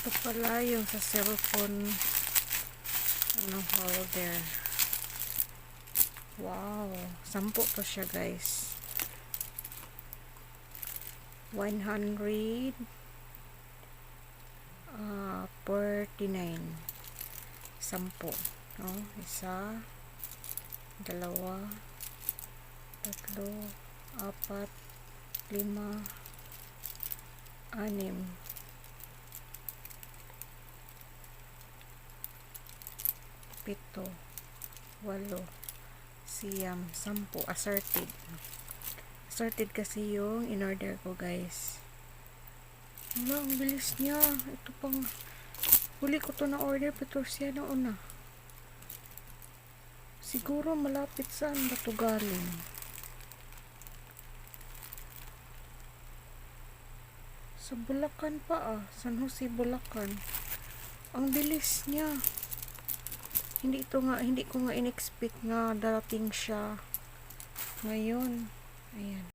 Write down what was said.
Ito pala yung sa cellphone holder. Wow, 10 to siya guys. 149. 10. No? Isa, dalawa, tatlo, apat, lima, anim, pito, walo, siyam, 10. Assorted kasi yung in-order ko guys. Wala, ang bilis niya. Ito pang huli ko to na order, pero siya na una. Siguro malapit saan ba to galing? Sa Bulacan pa San Jose, Bulacan. Ang bilis niya. Hindi ko nga in-expect nga darating siya ngayon. Ayan.